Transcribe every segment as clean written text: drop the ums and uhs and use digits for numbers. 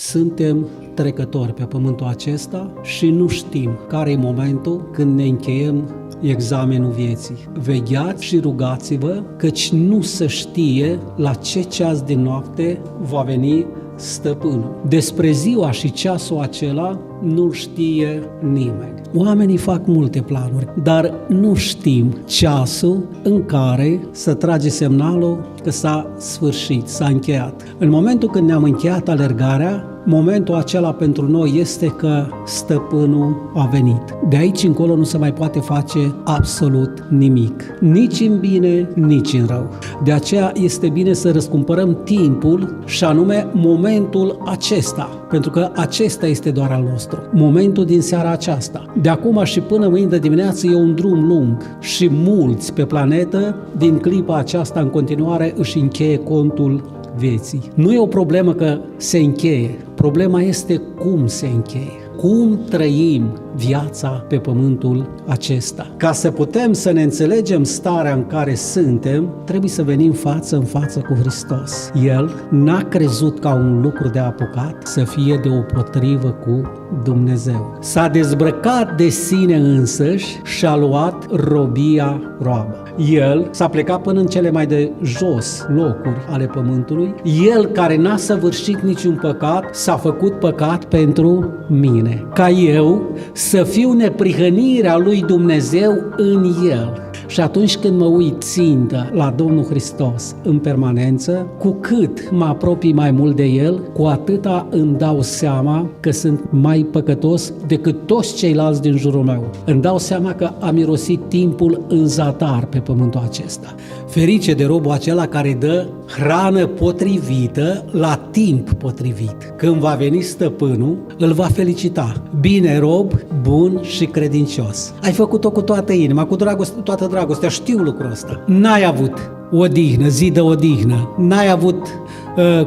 Suntem trecători pe pământul acesta și nu știm care e momentul când ne încheiem examenul vieții. Vegheați și rugați-vă, căci nu se știe la ce ceas din noapte va veni stăpânul. Despre ziua și ceasul acela nu știe nimeni. Oamenii fac multe planuri, dar nu știm ceasul în care să trage semnalul că s-a sfârșit, s-a încheiat. În momentul când ne-am încheiat alergarea, momentul acela pentru noi este că stăpânul a venit. De aici încolo nu se mai poate face absolut nimic, nici în bine, nici în rău. De aceea este bine să răscumpărăm timpul și anume momentul acesta, pentru că acesta este doar al nostru. Momentul din seara aceasta. De acum și până mâine de dimineață e un drum lung și mulți pe planetă din clipa aceasta în continuare își încheie contul vieții. Nu e o problemă că se încheie, problema este cum se încheie. Cum trăim viața pe pământul acesta. Ca să putem să ne înțelegem starea în care suntem, trebuie să venim față în față cu Hristos. El n-a crezut ca un lucru de apucat să fie deopotrivă cu Dumnezeu. S-a dezbrăcat de sine însăși și a luat robia roabă. El s-a plecat până în cele mai de jos locuri ale pământului. El care n-a săvârșit niciun păcat, s-a făcut păcat pentru mine. Ca eu să fiu neprihănirea lui Dumnezeu în El. Și atunci când mă uit țintă la Domnul Hristos în permanență, cu cât mă apropii mai mult de El, cu atâta îmi dau seama că sunt mai păcătos decât toți ceilalți din jurul meu. Îmi dau seama că am irosit timpul în zadar pe pământul acesta. Ferice de robul acela care dă hrană potrivită la timp potrivit. Când va veni stăpânul, îl va felicita. Bine, rob, bun și credincios. Ai făcut-o cu toată inima, cu dragoste, toată dragostea, știu lucrul ăsta. N-ai avut odihnă, zi de odihnă, n-ai avut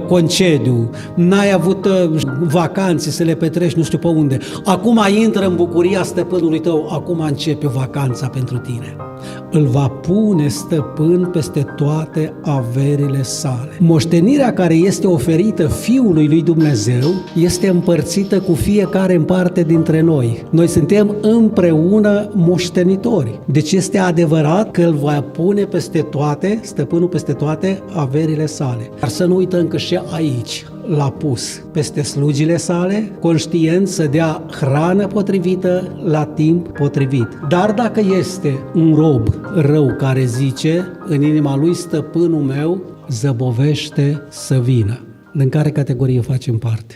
concediu, n-ai avut vacanțe să le petreci nu știu pe unde. Acum intră în bucuria stăpânului tău, acum începe vacanța pentru tine. Îl va pune stăpân peste toate averile sale. Moștenirea care este oferită Fiului lui Dumnezeu este împărțită cu fiecare în parte dintre noi. Noi suntem împreună moștenitori. Deci este adevărat că îl va pune peste toate, stăpânul peste toate averile sale. Dar să nu uităm că și aici l-a pus peste slugile sale, conștient să dea hrană potrivită la timp potrivit. Dar dacă este un rob rău care zice în inima lui stăpânul meu zăbovește să vină, în care categorie facem parte?